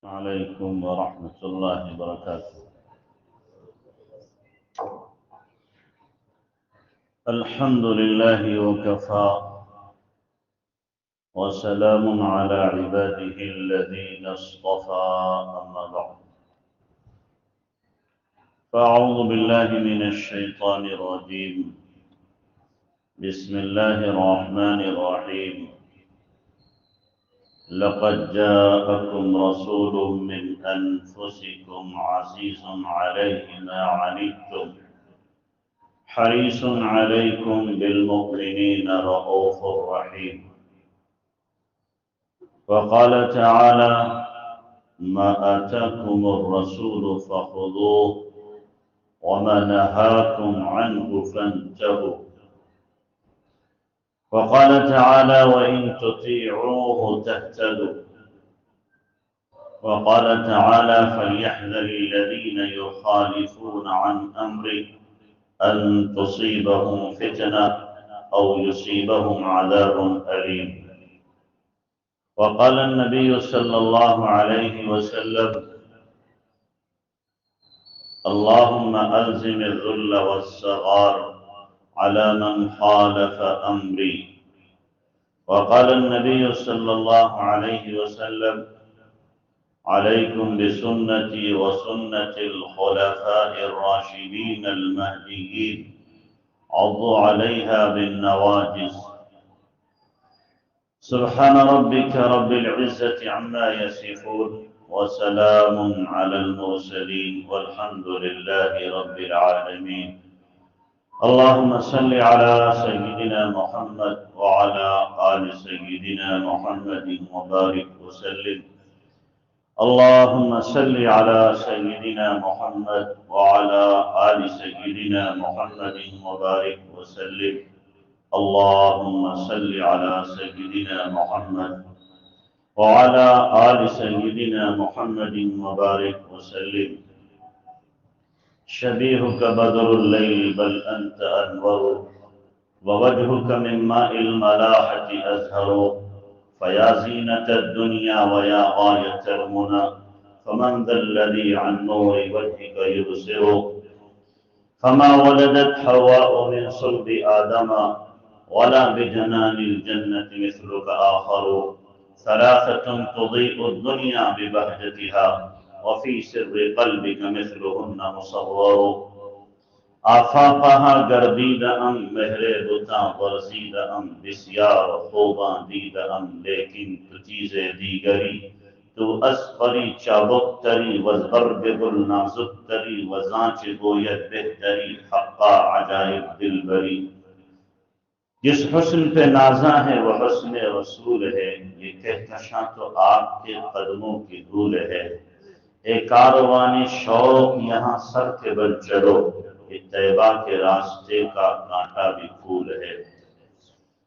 عليكم ورحمة الله وبركاته. الحمد لله وكفى وسلام على عباده الذين اصطفى، أما بعد، فأعوذ بالله من الشيطان الرجيم. بسم الله الرحمن الرحيم. لقد جاءكم رسول من أنفسكم عزيز عليه ما عنتم حريص عليكم بالمؤمنين رؤوف رحيم. وقال تعالى: ما آتاكم الرسول فخذوه وما نهاكم عنه فانتهوا. وقال تعالى: وإن تطيعوه تهتدوا. وقال تعالى: فليحذر الذين يخالفون عن أمره أن تصيبهم فتنة أو يصيبهم عذاب أليم. وقال النبي صلى الله عليه وسلم: اللهم ألزم الذل والصغار على من خالف أمري. وقال النبي صلى الله عليه وسلم: عليكم بسنتي وسنة الخلفاء الراشدين المهديين عضوا عليها بالنواجذ. سبحان ربك رب العزة عما يصفون وسلام على المرسلين والحمد لله رب العالمين. اللهم صل على سيدنا محمد وعلى آل سيدنا محمد وبارك وسلم. اللهم صل على سيدنا محمد وعلى آل سيدنا محمد وبارك وسلم. اللهم صل على سيدنا محمد وعلى آل سيدنا محمد وبارك وسلم. شبيهك بدر الليل بل أنت أنور، ووجهك من ماء الملاحة أزهر. فيا زينة الدنيا ويا غاية المنى، فمن ذا الذي عن نور وجهك يبصر. فما ولدت حواء من صلب آدم ولا بجنان الجنة مثلك آخر. ثلاثة تضيء الدنيا ببهجتها وفي سر قلبك مثلهن مصور. آفاقها گردید ام مہر بتاں ورزید ام بسیار خوباں دید ام، لیکن تو چیزیں دیگری. تو اصغری چابک تری وزبرگ گل نازک تری، وزانچ گوید بہتری حقا عجائب دل بری. جس حسن پہ نازاں ہے وہ حسن رسول ہے، یہ کہکشاں تو آپ کے قدموں کی دھول ہے. اے کاروان شوق یہاں سر کے بل چلو، یہ طیبہ کے راستے کا کانٹا بھی پھول ہے.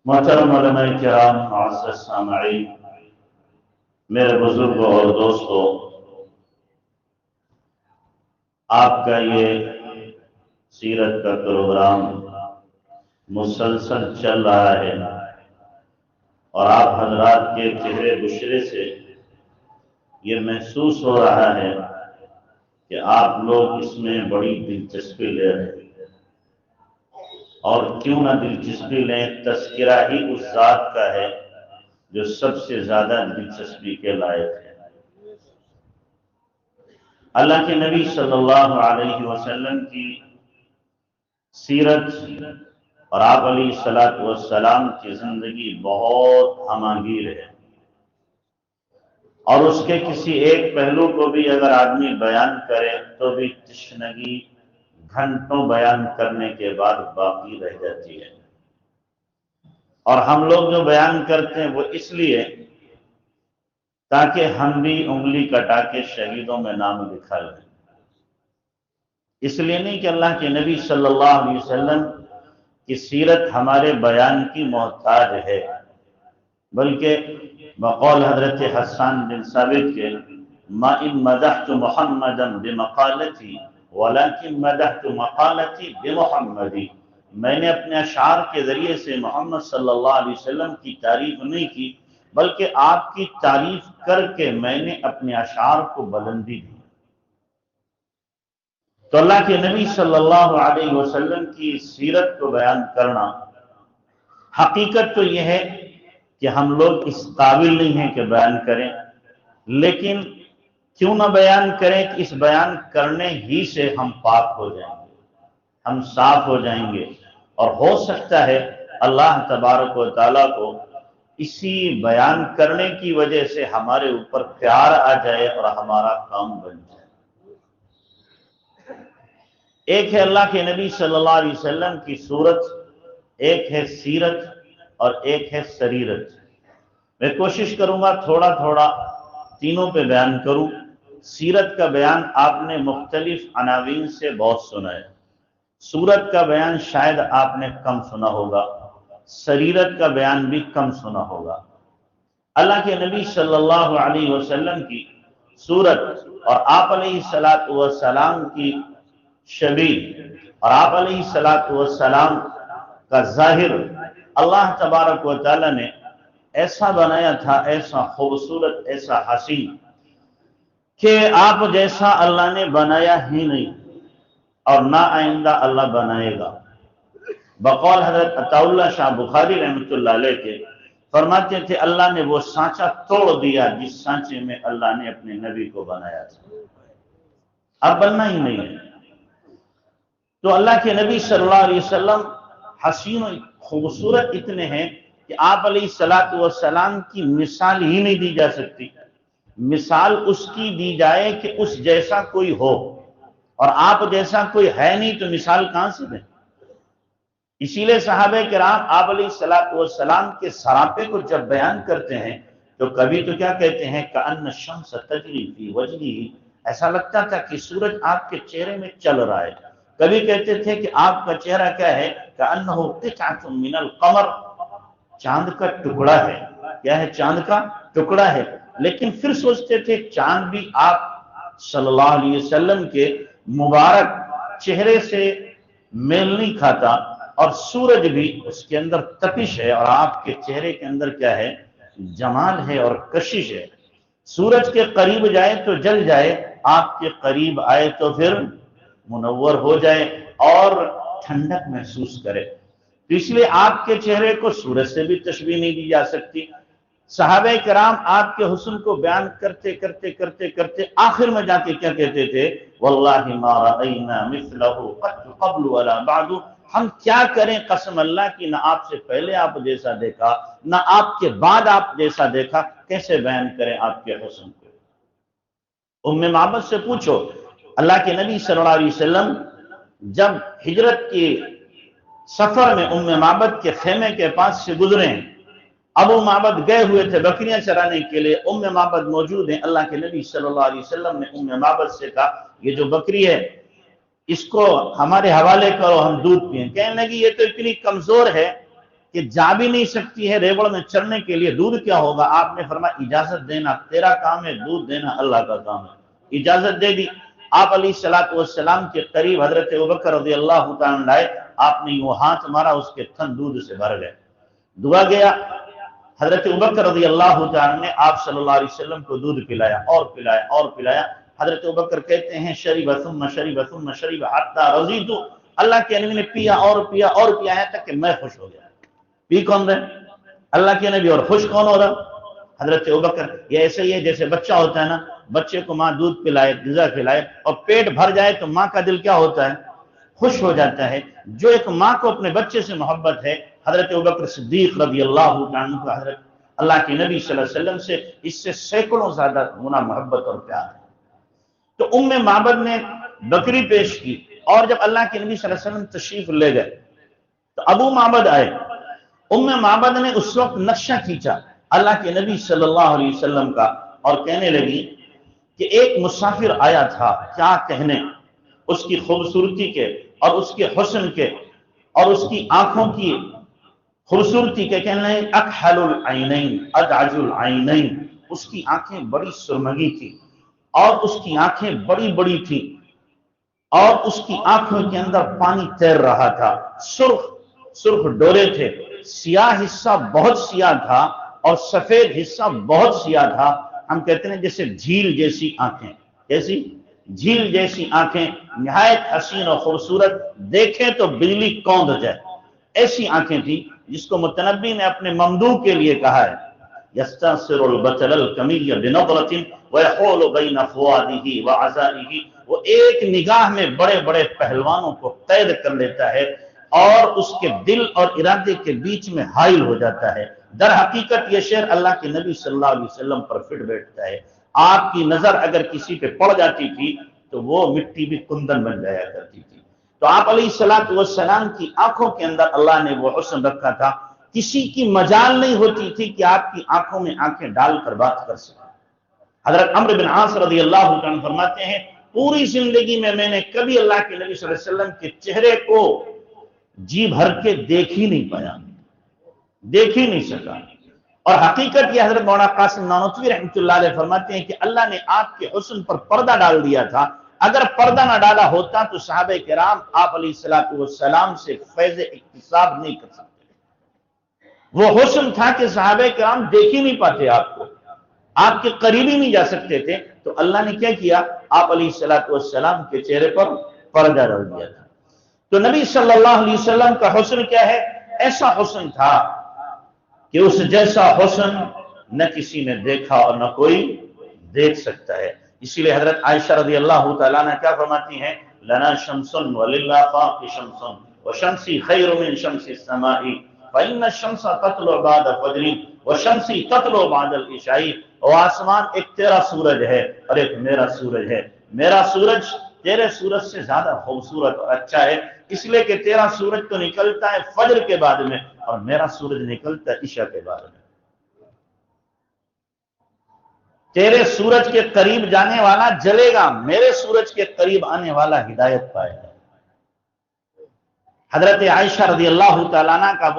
محترم علماء کرام، معزز سامعین، میرے بزرگوں اور دوستوں، آپ کا یہ سیرت کا پروگرام مسلسل چل رہا ہے اور آپ حضرات کے چہرے بشرے سے یہ محسوس ہو رہا ہے کہ آپ لوگ اس میں بڑی دلچسپی لے رہے ہیں. اور کیوں نہ دلچسپی لیں، تذکرہ ہی اس ذات کا ہے جو سب سے زیادہ دلچسپی کے لائق ہے. اللہ کے نبی صلی اللہ علیہ وسلم کی سیرت اور آپ علیہ السلام کی زندگی بہت ہمانگیر ہے، اور اس کے کسی ایک پہلو کو بھی اگر آدمی بیان کرے تو بھی تشنگی گھنٹوں بیان کرنے کے بعد باقی رہ جاتی ہے. اور ہم لوگ جو بیان کرتے ہیں وہ اس لیے تاکہ ہم بھی انگلی کٹا کے شہیدوں میں نام لکھا لیں. اس لیے نہیں کہ اللہ کے نبی صلی اللہ علیہ وسلم کی سیرت ہمارے بیان کی محتاج ہے، بلکہ بقول حضرت حسان بن ثابت کے: ما ان مدحت محمدا بمقالتی ولكن مدحت مقالتی بمحمدی. میں نے اپنے اشعار کے ذریعے سے محمد صلی اللہ علیہ وسلم کی تعریف نہیں کی، بلکہ آپ کی تعریف کر کے میں نے اپنے اشعار کو بلندی دی۔ تو اللہ کے نبی صلی اللہ علیہ وسلم کی سیرت کو بیان کرنا، حقیقت تو یہ ہے کہ ہم لوگ اس قابل نہیں ہیں کہ بیان کریں، لیکن کیوں نہ بیان کریں کہ اس بیان کرنے ہی سے ہم پاک ہو جائیں گے، ہم صاف ہو جائیں گے، اور ہو سکتا ہے اللہ تبارک و تعالیٰ کو اسی بیان کرنے کی وجہ سے ہمارے اوپر پیار آ جائے اور ہمارا کام بن جائے۔ ایک ہے اللہ کے نبی صلی اللہ علیہ وسلم کی صورت، ایک ہے سیرت اور ایک ہے سریرت۔ میں کوشش کروں گا تھوڑا تھوڑا تینوں پہ بیان کروں۔ سیرت کا بیان آپ نے مختلف عناوین سے بہت سنا ہے، صورت کا بیان شاید آپ نے کم سنا ہوگا، سریرت کا بیان بھی کم سنا ہوگا۔ اللہ کے نبی صلی اللہ علیہ وسلم کی صورت اور آپ علیہ السلام کی شبیہ اور آپ علیہ السلام کا ظاہر اللہ تبارک و تعالی نے ایسا بنایا تھا، ایسا خوبصورت، ایسا حسین کہ آپ جیسا اللہ نے بنایا ہی نہیں اور نہ آئندہ اللہ بنائے گا۔ بقول حضرت عطا اللہ شاہ بخاری رحمۃ اللہ علیہ کے فرماتے تھے اللہ نے وہ سانچہ توڑ دیا جس سانچے میں اللہ نے اپنے نبی کو بنایا تھا، اب بننا ہی نہیں ہے۔ تو اللہ کے نبی صلی اللہ علیہ وسلم حسین و خوبصورت اتنے ہیں کہ آپ علیہ السلام کی مثال ہی نہیں دی جا سکتی۔ مثال اس کی دی جائے کہ اس جیسا کوئی ہو، اور آپ جیسا کوئی ہے نہیں تو مثال کہاں سے دیں؟ اسی لیے صحابہ کرام آپ علیہ السلام کے سراپے کو جب بیان کرتے ہیں تو کبھی تو کیا کہتے ہیں کأن الشمس تجری فی وجہہ، ایسا لگتا تھا کہ سورج آپ کے چہرے میں چل رہا ہے۔ کبھی کہتے تھے کہ آپ کا چہرہ کیا ہے کأنہ قطعۃ من القمر، چاند کا ٹکڑا ہے۔ کیا ہے؟ چاند کا ٹکڑا ہے۔ لیکن پھر سوچتے تھے چاند بھی آپ صلی اللہ علیہ وسلم کے مبارک چہرے سے میل نہیں کھاتا، اور سورج بھی اس کے اندر تپش ہے اور آپ کے چہرے کے اندر کیا ہے؟ جمال ہے اور کشش ہے۔ سورج کے قریب جائے تو جل جائے، آپ کے قریب آئے تو پھر منور ہو جائے اور ٹھنڈک محسوس کرے۔ تو اس لیے آپ کے چہرے کو سورج سے بھی تشبیہ نہیں دی جا سکتی۔ صحابہ کرام آپ کے حسن کو بیان کرتے کرتے کرتے کرتے آخر میں جا کے کیا کہتے تھے؟ واللہ ما رأینا مثلہ قط قبل ولا بعد، ہم کیا کریں قسم اللہ کی، نہ آپ سے پہلے آپ جیسا دیکھا نہ آپ کے بعد آپ جیسا دیکھا، کیسے بیان کریں آپ کے حسن کو؟ ام معبد سے پوچھو، اللہ کے نبی صلی اللہ علیہ وسلم جب ہجرت کی سفر میں ام معبد کے خیمے کے پاس سے گزرے، ابو معبد گئے ہوئے تھے بکریاں چرانے کے لیے، ام معبد موجود ہیں۔ اللہ کے نبی صلی اللہ علیہ وسلم نے ام معبد سے کہا یہ جو بکری ہے اس کو ہمارے حوالے کرو، ہم دودھ پئیں۔ کہنے لگی یہ تو اتنی کمزور ہے کہ جا بھی نہیں سکتی ہے ریوڑ میں چرنے کے لیے، دودھ کیا ہوگا؟ آپ نے فرمایا اجازت دینا، تیرا کام ہے دودھ دینا، اللہ کا کام ہے۔ اجازت دے دی۔ آپ علیہ السلام کے قریب حضرت ابوبکر رضی اللہ تعالیٰ لائے، آپ نے یوں ہاتھ مارا، اس کے تھن دودھ سے بھر گئے۔ دعا گیا، حضرت ابوبکر رضی اللہ تعالیٰ نے آپ صلی اللہ علیہ وسلم کو دودھ پلایا اور پلایا اور پلایا۔ حضرت ابوبکر کہتے ہیں شریب ثم شریب ثم شریب حتی رضیت، اللہ کے نبی نے پیا اور پیا اور پیا ہے تک کہ میں خوش ہو گیا۔ پی کون رہے؟ اللہ کے نبی، اور خوش کون ہو رہا؟ حضرت ابوبکر۔ یہ ایسے ہی ہے جیسے بچہ ہوتا ہے نا، بچے کو ماں دودھ پلائے، غذا کھلائے اور پیٹ بھر جائے تو ماں کا دل کیا ہوتا ہے؟ خوش ہو جاتا ہے۔ جو ایک ماں کو اپنے بچے سے محبت ہے، حضرت ابوبکر صدیق رضی اللہ عنہ کو حضرت اللہ کے نبی صلی اللہ علیہ وسلم سے اس سے سینکڑوں زیادہ گنا محبت اور پیار ہے۔ تو ام معبد نے بکری پیش کی، اور جب اللہ کے نبی صلی اللہ علیہ وسلم تشریف لے گئے تو ابو معبد آئے۔ ام معبد نے اس وقت نقشہ کھینچا اللہ کے نبی صلی اللہ علیہ وسلم کا، اور کہنے لگی کہ ایک مسافر آیا تھا، کیا کہنے اس کی خوبصورتی کے اور اس کے حسن کے اور اس کی آنکھوں کی خوبصورتی کے، کہنے لگے اکحل العینین ادعج العینین، اس کی آنکھیں بڑی سرمگی تھی اور اس کی آنکھیں بڑی بڑی تھی، اور اس کی آنکھوں کے اندر پانی تیر رہا تھا، سرخ سرخ ڈورے تھے، سیاہ حصہ بہت سیاہ تھا اور سفید حصہ بہت سیاہ تھا. ہم کہتے ہیں جیسے جھیل جیسی آنکھیں. کیسی؟ جھیل جیسی آنکھیں، نہایت حسین اور خوبصورت، دیکھیں تو بجلی کوند جائے ایسی آنکھیں تھی، جس کو متنبی نے اپنے ممدوح کے لیے کہا ہے یستنصر البطل الکمی بنظرۃ ویحول بین فؤادہ وعزائہ. وہ ایک نگاہ میں بڑے بڑے پہلوانوں کو قید کر لیتا ہے اور اس کے دل اور ارادے کے بیچ میں حائل ہو جاتا ہے. در حقیقت یہ شعر اللہ کے نبی صلی اللہ علیہ وسلم پر فٹ بیٹھتا ہے. آپ کی نظر اگر کسی پہ پڑ جاتی تھی تو وہ مٹی بھی کندن بن جایا کرتی تھی. تو آپ علیہ السلام کی آنکھوں کے اندر اللہ نے وہ حسن رکھا تھا، کسی کی مجال نہیں ہوتی تھی کہ آپ کی آنکھوں میں آنکھیں ڈال کر بات کر سکے. حضرت عمرو بن عاص رضی اللہ عنہ فرماتے ہیں پوری زندگی میں میں نے کبھی اللہ کے نبی صلی اللہ علیہ وسلم کے چہرے کو جی بھر کے دیکھ ہی نہیں پایا، دیکھ ہی نہیں سکا. اور حقیقت یہ حضرت مولانا قاسم نانوتوی رحمۃ اللہ علیہ فرماتے ہیں کہ اللہ نے آپ کے حسن پر پردہ ڈال دیا تھا. اگر پردہ نہ ڈالا ہوتا تو صحابہ کرام آپ علیہ السلام سے فیض اکتساب نہیں کر سکتے. وہ حسن تھا کہ صحابہ کرام دیکھ ہی نہیں پاتے آپ کو، آپ کے قریب ہی نہیں جا سکتے تھے. تو اللہ نے کیا کیا؟ آپ علیہ السلام کے چہرے پر پردہ ڈال دیا تھا. تو نبی صلی اللہ علیہ وسلم کا حسن کیا ہے؟ ایسا حسن تھا کہ اس جیسا حسن نہ کسی نے دیکھا اور نہ کوئی دیکھ سکتا ہے. اسی لیے حضرت عائشہ رضی اللہ تعالیٰ عنہ کیا فرماتی ہیں لنا شمس وللآفاق شمس وشمسی خیر من شمس السماء فإن الشمس تطلع بعد فجر وشمسی تطلع بعد العشاء. اور آسمان ایک تیرا سورج ہے اور ایک میرا سورج ہے. میرا سورج تیرے سورج سے زیادہ خوبصورت اور اچھا ہے، اس لیے کہ تیرا سورج تو نکلتا ہے فجر کے بعد میں اور میرا سورج نکلتا ہے عشاء کے بعد میں. تیرے سورج کے قریب جانے والا جلے گا، میرے سورج کے قریب آنے والا ہدایت پائے گا. حضرت عائشہ رضی اللہ تعالیٰ عنہ کا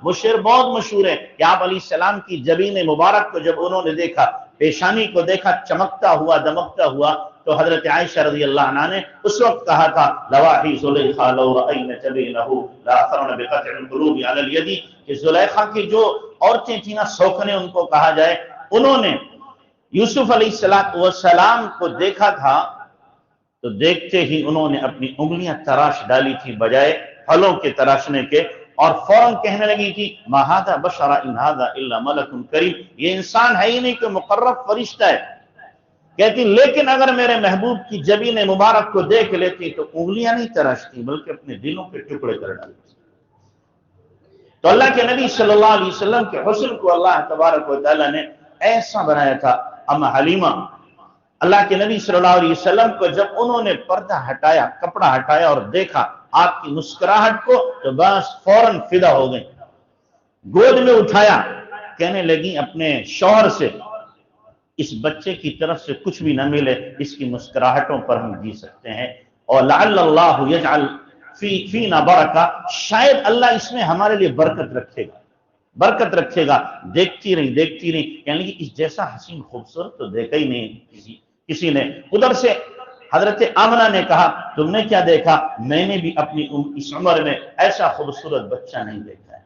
وہ شعر بہت مشہور ہے کہ آپ علیہ السلام کی جبین مبارک کو جب انہوں نے دیکھا، پیشانی کو دیکھا چمکتا ہوا دمکتا ہوا، تو حضرت عائشہ رضی اللہ عنہ نے اس وقت کہا تھا لواحی زلیخا لو رأین جبینہ لا اثرن بقطع القلوب علی الید، کہ زلیخا کی جو عورتیں تھیں نا سوکھنے ان کو کہا جائے، انہوں نے یوسف علیہ السلام کو دیکھا تھا تو دیکھتے ہی انہوں نے اپنی انگلیاں تراش ڈالی تھی بجائے پھلوں کے تراشنے کے، اور فوراً کہنے لگی تھی ما ھذا بشر ان ھذا الا ملک کریم، یہ انسان ہے ہی نہیں کہ مقرب فرشتہ ہے. کہتی لیکن اگر میرے محبوب کی جبین مبارک کو دیکھ لیتی تو انگلیاں نہیں تراشتی بلکہ اپنے دلوں کے ٹکڑے کر ڈالتی. تو اللہ کے نبی صلی اللہ علیہ وسلم کے حسن کو اللہ تبارک و تعالیٰ نے ایسا بنایا تھا. اما حلیمہ اللہ کے نبی صلی اللہ علیہ وسلم کو جب انہوں نے پردہ ہٹایا، کپڑا ہٹایا اور دیکھا آپ کی مسکراہٹ کو تو بس فوراً فدا ہو گئی، گود میں اٹھایا، کہنے لگی اپنے شوہر سے اس بچے کی طرف سے کچھ بھی نہ ملے، اس کی مسکراہٹوں پر ہم جی سکتے ہیں. اور لعل اللہ یجعل فینا برکہ، شاید اللہ اس میں ہمارے لیے برکت رکھے گا، برکت رکھے گا. دیکھتی رہی دیکھتی رہی، یعنی اس جیسا حسین خوبصورت تو دیکھا ہی نہیں کسی نے. ادھر سے حضرت آمنہ نے کہا تم نے کیا دیکھا؟ میں نے بھی اپنی اس عمر میں ایسا خوبصورت بچہ نہیں دیکھا ہے.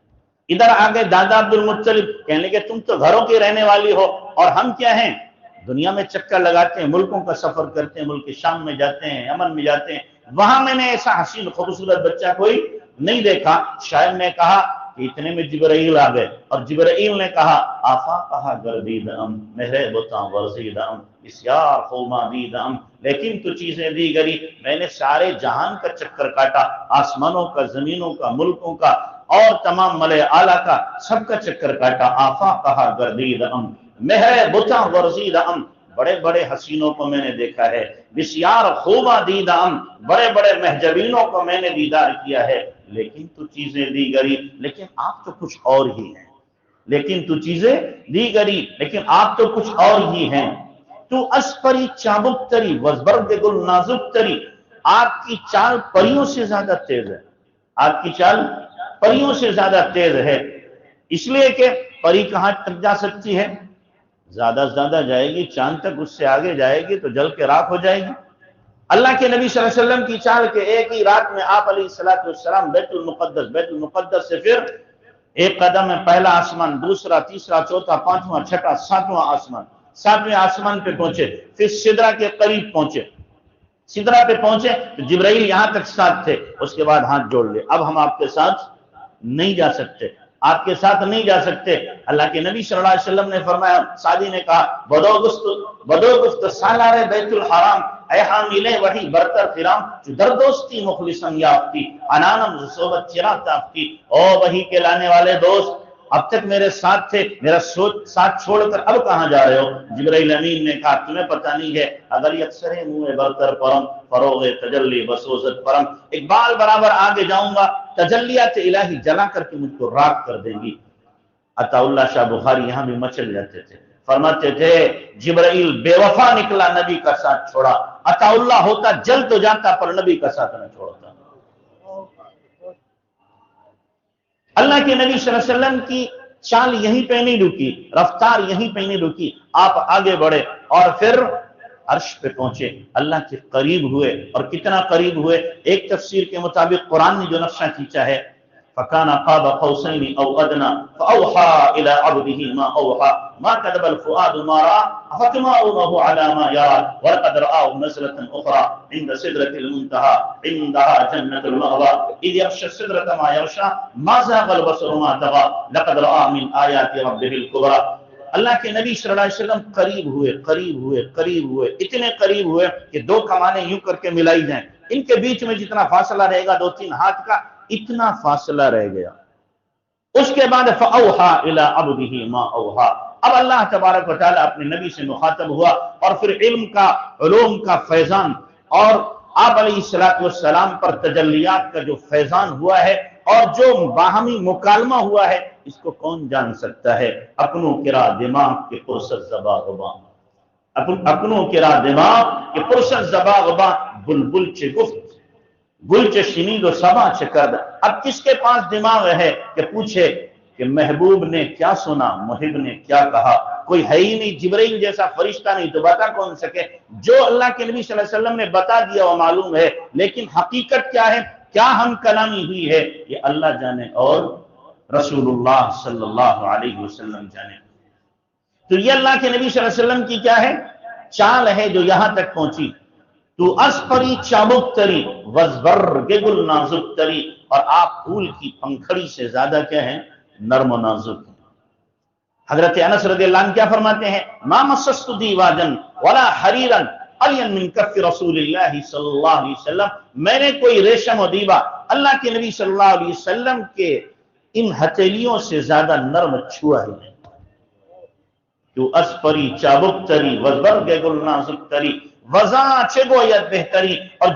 ادھر آگے دادا عبد المطلب کہنے لگے تم تو گھروں کی رہنے والی ہو اور ہم کیا ہیں، دنیا میں چکر لگاتے ہیں، ملکوں کا سفر کرتے ہیں، ملک شام میں جاتے ہیں، یمن میں جاتے ہیں، وہاں میں نے ایسا حسین خوبصورت بچہ کوئی نہیں دیکھا. شاعر نے کہا کہ اتنے میں جبرائیل آ گئے اور جبرائیل نے کہا آفا کہا گردیدم مہرے بتاں ورزیدم بسیار خوما دیدم، لیکن تو چیزیں دی گری، میں نے سارے جہان کا چکر کاٹا، آسمانوں کا، زمینوں کا، ملکوں کا اور تمام ملے اعلیٰ کا سب کا چکر کاٹا. آفا کہا گردیدم مہرے بتاں ورزیدم، بڑے بڑے حسینوں کو میں نے دیکھا ہے. بسیار خوبا دیدم، بڑے بڑے محجبینوں کو میں نے دیدار کیا ہے، لیکن تو چیزیں دیگری، لیکن آپ تو کچھ اور ہی ہیں. لیکن تو چیزیں دیگری، لیکن آپ تو کچھ اور ہی ہیں. تو اسپری چابک تری وزبرد گل نازک تری، آپ کی چال پریوں سے زیادہ تیز ہے، آپ کی چال پریوں سے زیادہ تیز ہے. اس لیے کہ پری کہاں تک جا سکتی ہے؟ زیادہ سے زیادہ جائے گی چاند تک، اس سے آگے جائے گی تو جل کے راکھ ہو جائے گی. اللہ کے نبی صلی اللہ علیہ وسلم کی چال کے ایک ہی رات میں آپ علیہ السلام بیت المقدس سے پھر ایک قدم میں پہلا آسمان، دوسرا، تیسرا، چوتھا، پانچواں، چھٹا، ساتواں آسمان، ساتویں آسمان پہ پہنچے، پھر سدرہ کے قریب پہنچے، سدرہ پہ پہنچے تو جبرائیل یہاں تک ساتھ تھے، اس کے بعد ہاتھ جوڑ لے، اب ہم آپ کے ساتھ نہیں جا سکتے، آپ کے ساتھ نہیں جا سکتے۔ اللہ کے نبی صلی اللہ علیہ وسلم نے فرمایا، سعدی نے کہا بدو گفت سالار بیت الحرام، اے حامل وحی برتر خرام، جو در دوستی مخلصاً یافتی، انانم ز صحبت چرا تافتی، او وحی کے لانے والے دوست، اب تک میرے ساتھ تھے، میرا ساتھ چھوڑ کر اب کہاں جا رہے ہو؟ جبرائیل امین نے کہا تمہیں پتہ نہیں ہے، اگر یکسر منہ برتر پرم، فروغ تجلی بسوزت پرم، ایک بال برابر آگے جاؤں گا، تجلیات الہی جلا کر کے مجھ کو راک کر دیں گی۔ عطا اللہ شاہ بخاری یہاں بھی مچل جاتے تھے، فرماتے تھے جبرائیل بے وفا نکلا، نبی کا ساتھ چھوڑا، عطا اللہ ہوتا جل تو جاتا پر نبی کا ساتھ نہ چھوڑتا۔ اللہ کے نبی صلی اللہ علیہ وسلم کی چال یہیں پہ نہیں رکی، رفتار یہیں پہ نہیں رکی، آپ آگے بڑھے اور پھر عرش پہ پہنچے، اللہ کے قریب ہوئے، اور کتنا قریب ہوئے؟ ایک تفسیر کے مطابق قرآن نے جو نقشہ کھینچا ہے، فَكَانَ قَابَ قَوْسَيْنِ أَوْ أَدْنَىٰ فَأَوْحَىٰ إِلَىٰ عَبْدِهِ مَا أَوْحَىٰ مَا كَذَبَ الْفُؤَادُ مَا رَأَىٰ أَفَتُمَارُونَهُ عَلَىٰ مَا يَرَىٰ وَلَقَدْ رَآهُ نَزْلَةً أُخْرَىٰ عِندَ سِدْرَةِ الْمُنتَهَىٰ عِندَهَا جَنَّةُ الْمَأْوَىٰ إِذْ يَغْشَى السِّدْرَةَ مَا يَغْشَىٰ مَا زَاغَ الْبَصَرُ مَا طَغَىٰ لَقَدْ رَآهُ مِنْ آيَاتِ رَبِّهِ الْكُبْرَىٰ۔ اللہ کے نبی صلی اللہ علیہ وسلم قریب ہوئے، قریب ہوئے، قریب ہوئے، اتنے قریب ہوئے کہ دو کمانیں یوں کر کے ملائی جائیں، ان کے بیچ میں جتنا فاصلہ رہے گا 2-3 ہاتھ کا، اتنا فاصلہ رہ گیا۔ اس کے بعد فَأَوْحَىٰ إِلَىٰ عَبْدِهِ مَا أَوْحَىٰ، اب اللہ تبارک و تعالیٰ اپنے نبی سے مخاطب ہوا، اور پھر علم کا، علوم کا فیضان، اور آپ علیہ السلام پر تجلیات کا جو فیضان ہوا ہے، اور جو باہمی مکالمہ ہوا ہے، اس کو کون جان سکتا ہے؟ اپنوں کرا دماغ کے پرسد زبا غباں، اپنوں کرا دماغ کے پرسد زبا غباں، بلبل چے گفت گل چے شنید و سبا چے کرد۔ اب کس کے پاس دماغ ہے کہ پوچھے کہ محبوب نے کیا سنا، محب نے کیا کہا؟ کوئی ہے ہی نہیں، جبرائیل جیسا فرشتہ نہیں، تو بتا کون سکے؟ جو اللہ کے نبی صلی اللہ علیہ وسلم نے بتا دیا وہ معلوم ہے، لیکن حقیقت کیا ہے، کیا ہم کلامی ہوئی ہے، یہ اللہ جانے اور رسول اللہ صلی اللہ علیہ وسلم جانے۔ تو یہ اللہ کے نبی صلی اللہ علیہ وسلم کی کیا ہے؟ چال ہے جو یہاں تک پہنچی۔ تو اسپری چابک تری وزبر کے گل نازک تری، اور آپ پھول کی پنکھڑی سے زیادہ کیا ہیں؟ نرم و نازک۔ حضرت انس رضی اللہ عنہ کیا فرماتے ہیں؟ ما مسست دیواجن ولا حریرا الین من کف رسول اللہ صلی اللہ علیہ وسلم، میں نے کوئی ریشم و دیبا اللہ کے نبی صلی اللہ علیہ وسلم کے ان ہتھیلیوں سے زیادہ نرم چھوا ہی نہیں۔ تو اسپری چابک تری وزبر کے گل نازک تری وزاں چگویت بہتری، اور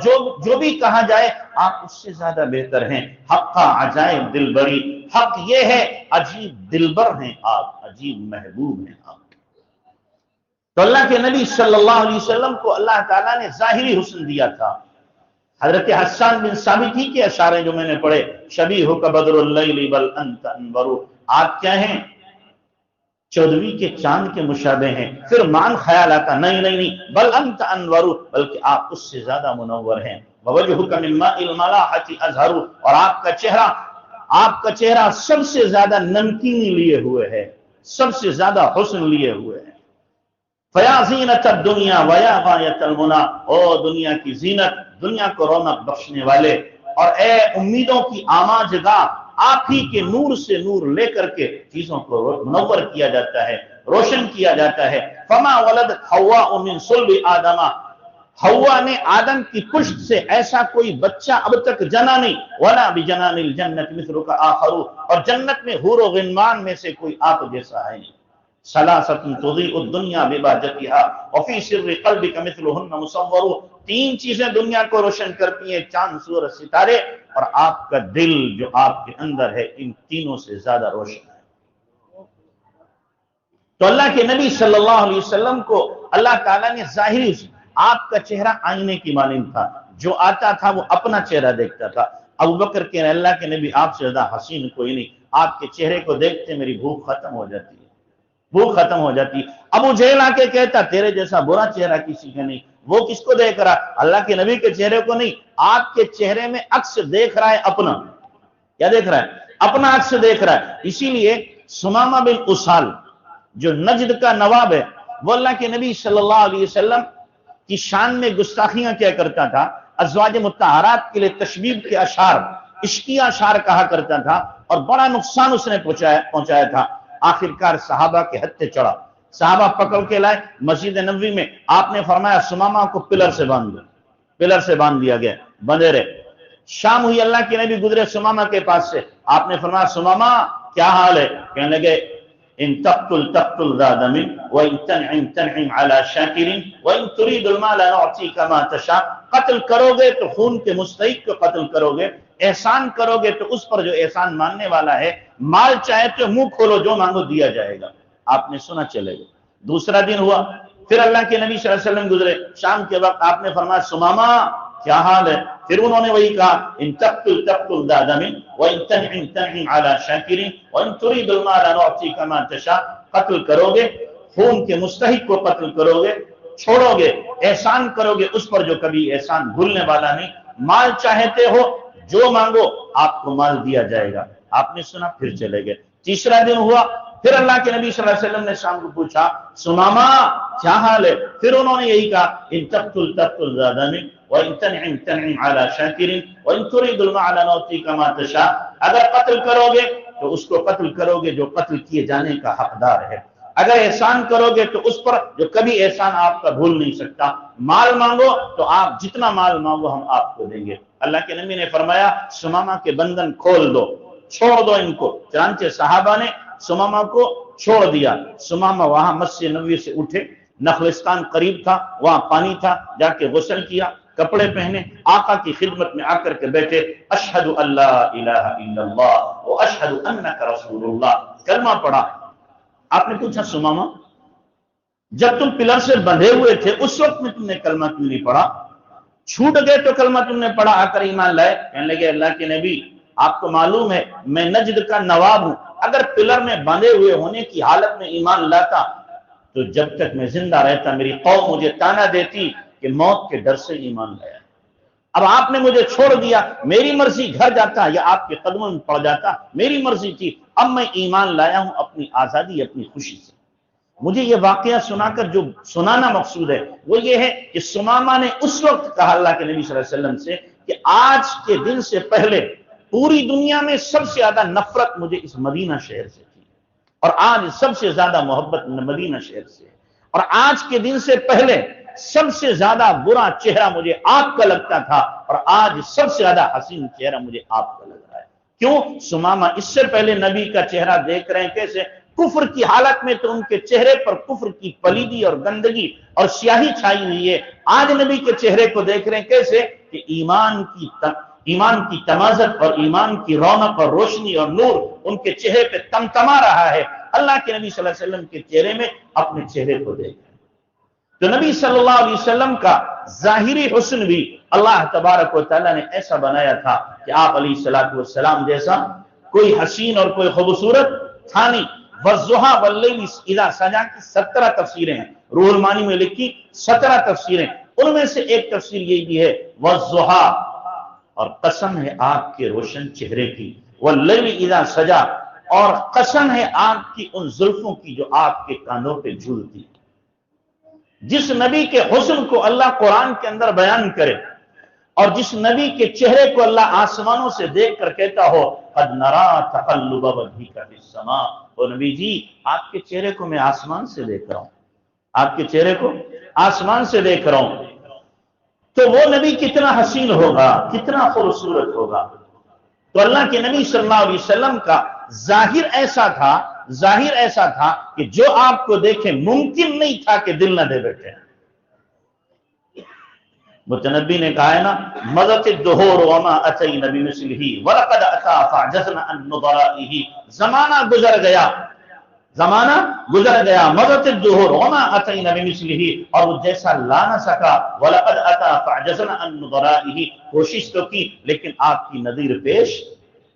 جو بھی کہا جائے آپ اس سے زیادہ بہتر ہیں۔ حقا عجائب دل بری، حق یہ ہے عجیب دلبر ہیں آپ، عجیب محبوب ہیں آپ۔ تو اللہ کے نبی صلی اللہ علیہ وسلم کو اللہ تعالیٰ نے ظاہری حسن دیا تھا۔ حضرت حسان بن ثابت ہی کے اشعار جو میں نے پڑھے، شبیہک بدر اللیل بل انت انور، آپ کیا ہیں؟ 14ویں کے چاند کے مشابہ ہیں۔ پھر مان خیال آتا، نہیں بل انت انور، بلکہ آپ اس سے زیادہ منور ہیں۔ ووجہک من ماء الملاحۃ ازہر، اور آپ کا چہرہ سب سے زیادہ نمکینی لیے ہوئے ہے، سب سے زیادہ حسن لیے ہوئے ہے۔ فیا زینت الدنیا ویا غایت المنی، او دنیا کی زینت، دنیا کو رونق بخشنے والے، اور اے امیدوں کی آماج گاہ، آپ ہی کے نور سے نور لے کر کے چیزوں کو منور کیا جاتا ہے، روشن کیا جاتا ہے۔ فما ولدت حواء من صلب آدم، حوا نے آدم کی پشت سے ایسا کوئی بچہ اب تک جنا نہیں۔ ولا بجنان الجنت مثلک آخر، اور جنت میں حور و غلمان میں سے کوئی آپ جیسا ہے نہیں۔ ثلاثۃ تضیء الدنیا ببہجتها وفی سر قلبک مثلہن مصور، 3 چیزیں دنیا کو روشن کرتی ہیں، چاند سورج ستارے، اور آپ کا دل جو آپ کے اندر ہے ان تینوں سے زیادہ روشن ہے۔ تو اللہ کے نبی صلی اللہ علیہ وسلم کو اللہ تعالیٰ نے ظاہری، آپ کا چہرہ آئینے کی مانند تھا، جو آتا تھا وہ اپنا چہرہ دیکھتا تھا۔ ابوبکر کے اللہ کے نبی آپ سے زیادہ حسین کوئی نہیں، آپ کے چہرے کو دیکھتے میری بھوک ختم ہو جاتی ہے، بھوک ختم ہو جاتی۔ ابو جہل آ کے کہتا تیرے جیسا برا چہرہ کسی کا نہیں، وہ کس کو دیکھ رہا؟ اللہ کے نبی کے چہرے کو نہیں، آپ کے چہرے میں عکس دیکھ رہا ہے اپنا۔ کیا دیکھ رہا ہے؟ اپنا عکس دیکھ رہا ہے. اسی لیے سمامہ بن اسال جو نجد کا نواب ہے، وہ اللہ کے نبی صلی اللہ علیہ وسلم کی شان میں گستاخیاں کیا کرتا تھا، ازواج مطہرات کے لیے تشبیب کے اشعار، عشقیہ اشعار کہا کرتا تھا، اور بڑا نقصان اس نے پہنچایا تھا. آخرکار صحابہ کے ہتھے چڑھا، صحابہ پکڑ کے لائے مسجد نبوی میں. آپ نے فرمایا سمامہ کو پلر سے باندھ دو. پلر سے باندھ دیا گیا، بندھے رہے. شام ہوئی، اللہ کے نبی گزرے سمامہ کے پاس سے. آپ نے فرمایا سمامہ کیا حال ہے؟ کہنے لگے ان تقتل تقتل ذا دم وان تنعم تنعم على شاکر وان تريد المال نعطيك ما تشاء. قتل کرو گے تو خون کے مستحق کو قتل کرو گے، احسان کرو گے تو اس پر جو احسان ماننے والا ہے، مال چاہے تو منہ کھولو جو مانگو دیا جائے گا. آپ نے سنا، چلے گئے. دوسرا دن ہوا، پھر اللہ کے نبی صلی اللہ علیہ وسلم گزرے. شام کے وقت آپ نے فرمایا سمامہ کیا حال ہے؟ پھر انہوں نے وہی کہا ان تقتل تقتل ذا دم وان تنعم تنعم على شاکر وان تريد المال نعطيك ما تشاء. قتل کرو گے، خون کے مستحق کو قتل کرو گے، چھوڑو گے، احسان کرو گے اس پر جو کبھی احسان بھولنے والا نہیں، مال چاہتے ہو جو مانگو آپ کو مال دیا جائے گا. آپ نے سنا، پھر چلے گئے. تیسرا دن ہوا، پھر اللہ کے نبی صلی اللہ علیہ وسلم نے شام کو پوچھا سمامہ کیا حال ہے؟ پھر انہوں نے یہی کہا ان تقتل تقتل ذا دم وان تنعم تنعم على شاکر وان تريد المال نعطيك ما تشاء. اگر قتل کرو گے تو اس کو قتل کرو گے جو قتل کیے جانے کا حقدار ہے، اگر احسان کرو گے تو اس پر جو کبھی احسان آپ کا بھول نہیں سکتا. مال مانگو تو آپ جتنا مال مانگو ہم آپ کو دیں گے. اللہ کے نبی نے فرمایا سمامہ کے بندھن کھول دو، چھوڑ دو ان کو. چنانچہ صحابہ نے سمامہ کو چھوڑ دیا. سمامہ وہاں مسجد نبوی سے اٹھے، نخلستان قریب تھا، وہاں پانی تھا، جا کے غسل کیا، کپڑے پہنے، آقا کی خدمت میں آ کر کے بیٹھے. اشہد اللہ الہ الا اللہ و اشہد انک رسول اللہ، کلمہ پڑھا. آپ نے پوچھا سمامہ جب تم پلر سے بندھے ہوئے تھے اس وقت میں تم نے کلمہ کیوں نہیں پڑھا؟ چھوٹ گئے تو کلمہ تم نے پڑھا، آ کر ایمان لائے. کہنے لگے اللہ کے نبی آپ کو معلوم ہے میں نجد کا نواب ہوں، اگر پلر میں بندھے ہوئے ہونے کی حالت میں ایمان لاتا تو جب تک میں زندہ رہتا میری قوم مجھے تانا دیتی کہ موت کے ڈر سے ایمان لایا. اب آپ نے مجھے چھوڑ دیا، میری مرضی گھر جاتا یا آپ کے قدموں میں پڑ جاتا، میری مرضی تھی. اب میں ایمان لایا ہوں اپنی آزادی، اپنی خوشی سے. مجھے یہ واقعہ سنا کر جو سنانا مقصود ہے وہ یہ ہے کہ سمامہ نے اس وقت کہا اللہ کے نبی صلی اللہ علیہ وسلم سے کہ آج کے دن سے پہلے پوری دنیا میں سب سے زیادہ نفرت مجھے اس مدینہ شہر سے تھی، اور آج سب سے زیادہ محبت مدینہ شہر سے، اور آج کے دن سے پہلے سب سے زیادہ برا چہرہ مجھے آپ کا لگتا تھا، اور آج سب سے زیادہ حسین چہرہ مجھے آپ کا لگ رہا ہے. کیوں؟ سمامہ اس سے پہلے نبی کا چہرہ دیکھ رہے ہیں کیسے کفر کی حالت میں، تو ان کے چہرے پر کفر کی پلیدی اور گندگی اور سیاہی چھائی ہوئی ہے. آج نبی کے چہرے کو دیکھ رہے ہیں کیسے کہ ایمان کی تمازت اور ایمان کی رونق اور روشنی اور نور ان کے چہرے پہ تمتما رہا ہے. اللہ کے نبی صلی اللہ علیہ وسلم کے چہرے میں اپنے چہرے کو دیکھ. تو نبی صلی اللہ علیہ وسلم کا ظاہری حسن بھی اللہ تبارک و تعالیٰ نے ایسا بنایا تھا کہ آپ علیہ الصلوۃ والسلام جیسا کوئی حسین اور کوئی خوبصورت تھا نہیں. والضحیٰ واللیل اذا سجا کی 17 تفسیریں ہیں، روح المعانی میں لکھی 17 تفسیریں. ان میں سے ایک تفسیر یہ بھی ہے والضحیٰ، اور قسم ہے آپ کے روشن چہرے کی، واللیل اذا سجا، اور قسم ہے آپ کی ان زلفوں کی جو آپ کے کانوں پہ جھولتی. جس نبی کے حسن کو اللہ قرآن کے اندر بیان کرے اور جس نبی کے چہرے کو اللہ آسمانوں سے دیکھ کر کہتا ہو قد نرا تقلب وجهك في السماء، اور نبی جی آپ کے چہرے کو میں آسمان سے دیکھ رہا ہوں، آپ کے چہرے کو آسمان سے دیکھ رہا ہوں، تو وہ نبی کتنا حسین ہوگا، کتنا خوبصورت ہوگا. تو اللہ کے نبی صلی اللہ علیہ وسلم کا ظاہر ایسا تھا کہ جو آپ کو دیکھے ممکن نہیں تھا کہ دل نہ دے بیٹھے. متنبی نے کہا ہے نا مضت الدہور وما اتینا بمثلہ ولقد اتی فعجزنا عن نظرائہ. زمانہ گزر گیا مضت الدہور وما اتینا بمثلہ، اور وہ جیسا لا نہ سکا. ولقد اتی فعجزنا عن نظرائہ، کوشش تو کی لیکن آپ کی نظیر پیش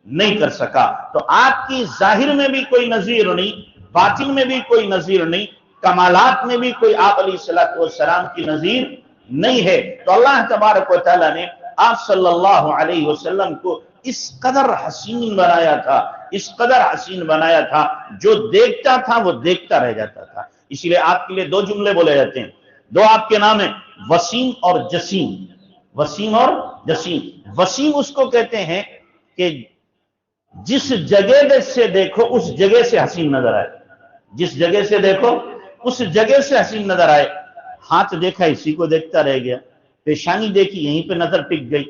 نہیں کر سکا. تو آپ کی ظاہر میں بھی کوئی نظیر نہیں، باطن میں بھی کوئی نظیر نہیں، کمالات میں بھی کوئی آپ علیہ الصلوۃ والسلام کی نظیر نہیں ہے. تو اللہ تبارک و تعالیٰ نے آپ صلی اللہ علیہ وسلم کو اس قدر حسین بنایا تھا، اس قدر حسین بنایا تھا، جو دیکھتا تھا وہ دیکھتا رہ جاتا تھا۔ اسی لیے آپ کے لیے دو جملے بولے جاتے ہیں، دو آپ کے نام ہیں، وسیم اور جسیم۔ وسیم اور جسیم۔ وسیم اس کو کہتے ہیں کہ جس جگہ سے دیکھو اس جگہ سے حسین نظر آئے، جس جگہ سے دیکھو اس جگہ سے حسین نظر آئے۔ ہاتھ دیکھا اسی کو دیکھتا رہ گیا، پیشانی دیکھی یہیں پہ نظر ٹک گئی،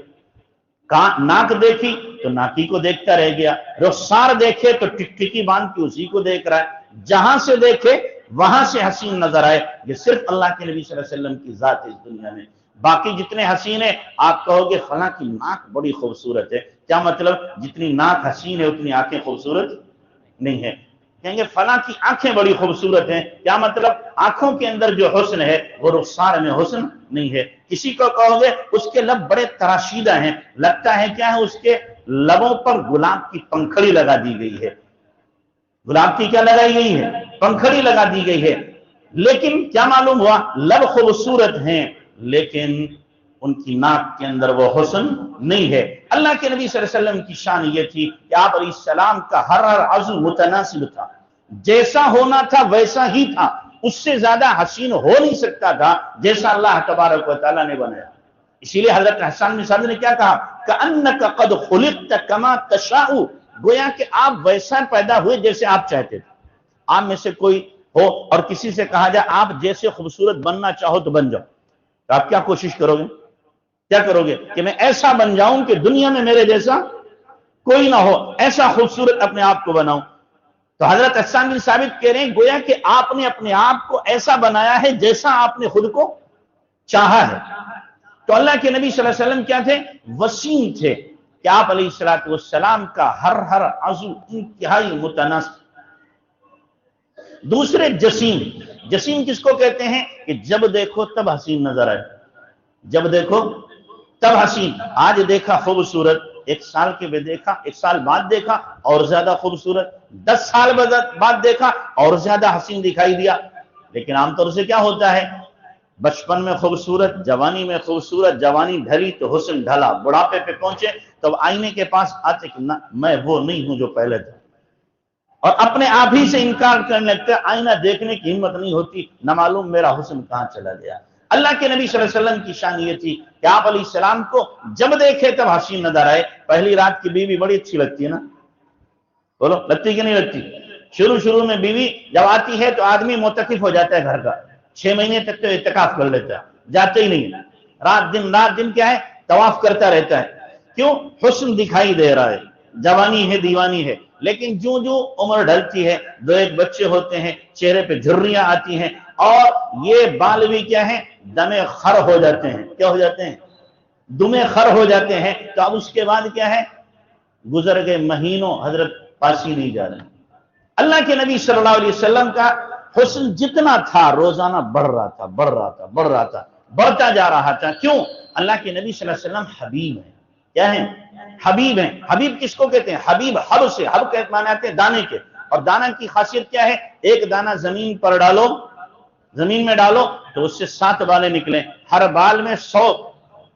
ناک دیکھی تو ناکی کو دیکھتا رہ گیا، رخسار دیکھے تو ٹکٹکی باندھ کے اسی کو دیکھ رہا ہے، جہاں سے دیکھے وہاں سے حسین نظر آئے۔ یہ صرف اللہ کے نبی صلی اللہ علیہ وسلم کی ذات ہے اس دنیا میں۔ باقی جتنے حسین ہیں آپ کہو گے فلاں کی ناک بڑی خوبصورت ہے، کیا مطلب؟ جتنی ناک حسین ہے اتنی آنکھیں خوبصورت نہیں ہے۔ کہیں گے فلاں کی آنکھیں بڑی خوبصورت ہیں، کیا مطلب؟ آنکھوں کے اندر جو حسن ہے وہ رخسار میں حسن نہیں ہے۔ کسی کو کہو گے اس کے لب بڑے تراشیدہ ہیں، لگتا ہے کیا ہے اس کے لبوں پر گلاب کی پنکھڑی لگا دی گئی ہے۔ گلاب کی کیا لگائی گئی ہے؟ پنکھڑی لگا دی گئی ہے۔ لیکن کیا معلوم ہوا؟ لب خوبصورت ہیں لیکن ان کی ناک کے اندر وہ حسن نہیں ہے۔ اللہ کے نبی صلی اللہ علیہ وسلم کی شان یہ تھی کہ آپ علیہ السلام کا ہر عضو متناسب تھا، جیسا ہونا تھا ویسا ہی تھا، اس سے زیادہ حسین ہو نہیں سکتا تھا جیسا اللہ تبارک و تعالیٰ نے بنایا۔ اسی لیے حضرت حسان بن ثابت نے کیا کہا؟ کأنک قد خلقت کما تشاء، گویا کہ آپ ویسا پیدا ہوئے جیسے آپ چاہتے تھے۔ آپ میں سے کوئی ہو اور کسی سے کہا جائے آپ جیسے خوبصورت بننا چاہو تو بن جاؤ، تو آپ کیا کوشش کرو گے؟ کیا کرو گے؟ کہ میں ایسا بن جاؤں کہ دنیا میں میرے جیسا کوئی نہ ہو، ایسا خوبصورت اپنے آپ کو بناؤں۔ تو حضرت حسان بن ثابت کہہ رہے ہیں گویا کہ آپ نے اپنے آپ کو ایسا بنایا ہے جیسا آپ نے خود کو چاہا ہے۔ تو اللہ کے نبی صلی اللہ علیہ وسلم کیا تھے؟ وسیم تھے، کہ آپ علیہ السلام کا ہر عضو انتہائی متناسب۔ دوسرے جسیم۔ جسیم کس کو کہتے ہیں؟ کہ جب دیکھو تب حسین نظر آئے، جب دیکھو تب حسین۔ آج دیکھا خوبصورت، ایک سال کے بعد دیکھا، ایک سال بعد دیکھا اور زیادہ خوبصورت، 10 سال بعد دیکھا اور زیادہ حسین دکھائی دیا۔ لیکن عام طور سے کیا ہوتا ہے؟ بچپن میں خوبصورت، جوانی میں خوبصورت، جوانی ڈھلی تو حسن ڈھلا، بڑھاپے پہ پہنچے تو آئینے کے پاس آتے کہ نہ میں وہ نہیں ہوں جو پہلے تھا، اور اپنے آپ ہی سے انکار کرنے لگتا ہے، آئینہ دیکھنے کی ہمت نہیں ہوتی، نہ معلوم میرا حسن کہاں چلا گیا۔ اللہ کے نبی صلی اللہ علیہ وسلم کی شان یہ تھی کہ آپ علیہ السلام کو جب دیکھے تب حسین نظر آئے۔ پہلی رات کی بیوی بڑی اچھی لگتی ہے نا؟ بولو لگتی کہ نہیں لگتی؟ شروع میں بیوی جب آتی ہے تو آدمی معتکف ہو جاتا ہے گھر کا، 6 مہینے تک تو اعتکاف کر لیتا ہے، جاتے ہی نہیں، رات دن کیا ہے؟ طواف کرتا رہتا ہے۔ کیوں؟ حسن دکھائی دے رہا ہے، جوانی ہے، دیوانی ہے۔ لیکن جو عمر ڈھلتی ہے، 2-1 بچے ہوتے ہیں، چہرے پہ جھریاں آتی ہیں، اور یہ بال بھی کیا ہے؟ دمے خر ہو جاتے ہیں۔ کیا ہو جاتے ہیں؟ دمے خر ہو جاتے ہیں۔ تو اب اس کے بعد کیا ہے؟ گزر گئے مہینوں، حضرت پاسی نہیں جا رہے۔ اللہ کے نبی صلی اللہ علیہ وسلم کا حسن جتنا تھا روزانہ بڑھ رہا تھا، بڑھتا جا رہا تھا۔ کیوں؟ اللہ کے نبی صلی اللہ علیہ وسلم حبیب ہیں۔ کیا ہیں؟ حبیب ہیں۔ حبیب کس کو کہتے ہیں؟ حبیب حب سے، حب کے معنی آتے ہیں دانے کے، اور دانہ کی خاصیت کیا ہے؟ ایک دانہ زمین پر ڈالو، زمین میں ڈالو تو اس سے 7 بالیں نکلیں، ہر بال میں 100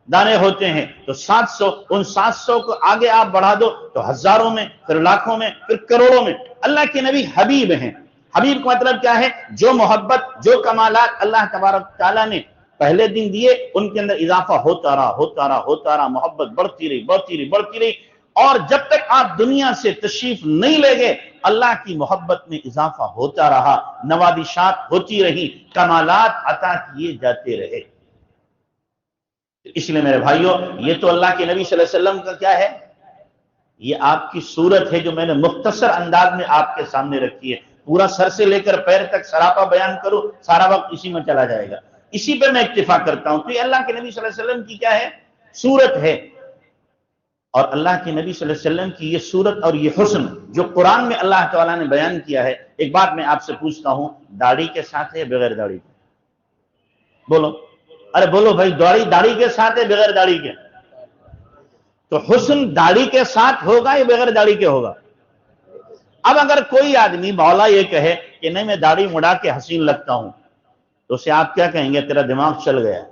دانے ہوتے ہیں تو 700، ان 700 کو آگے آپ بڑھا دو تو ہزاروں میں، پھر لاکھوں میں، پھر کروڑوں میں۔ اللہ کے نبی حبیب ہیں۔ حبیب کا مطلب کیا ہے؟ جو محبت، جو کمالات اللہ تبارک تعالیٰ نے پہلے دن دیے ان کے اندر اضافہ ہوتا رہا، محبت بڑھتی رہی، اور جب تک آپ دنیا سے تشریف نہیں لے گئے اللہ کی محبت میں اضافہ ہوتا رہا، نوازشات ہوتی رہی، کمالات عطا کیے جاتے رہے۔ اس لیے میرے بھائیوں، یہ تو اللہ کے نبی صلی اللہ علیہ وسلم کا کیا ہے؟ یہ آپ کی صورت ہے جو میں نے مختصر انداز میں آپ کے سامنے رکھی ہے۔ پورا سر سے لے کر پیر تک سراپا بیان کروں، سارا وقت اسی میں چلا جائے گا، اسی پہ میں اکتفا کرتا ہوں۔ تو یہ اللہ کے نبی صلی اللہ علیہ وسلم کی کیا ہے؟ صورت ہے۔ اور اللہ کے نبی صلی اللہ علیہ وسلم کی یہ صورت اور یہ حسن جو قرآن میں اللہ تعالیٰ نے بیان کیا ہے، ایک بات میں آپ سے پوچھتا ہوں، داڑھی کے ساتھ ہے بغیر داڑھی کے؟ بولو، ارے بولو بھائی، داڑھی کے ساتھ ہے بغیر داڑھی کے؟ تو حسن داڑھی کے ساتھ ہوگا یا بغیر داڑھی کے ہوگا؟ اب اگر کوئی آدمی مولا یہ کہے کہ نہیں میں داڑھی مڑا کے حسین لگتا ہوں، تو اسے آپ کیا کہیں گے؟ تیرا دماغ چل گیا۔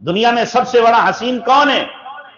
دنیا میں سب سے بڑا حسین کون ہے؟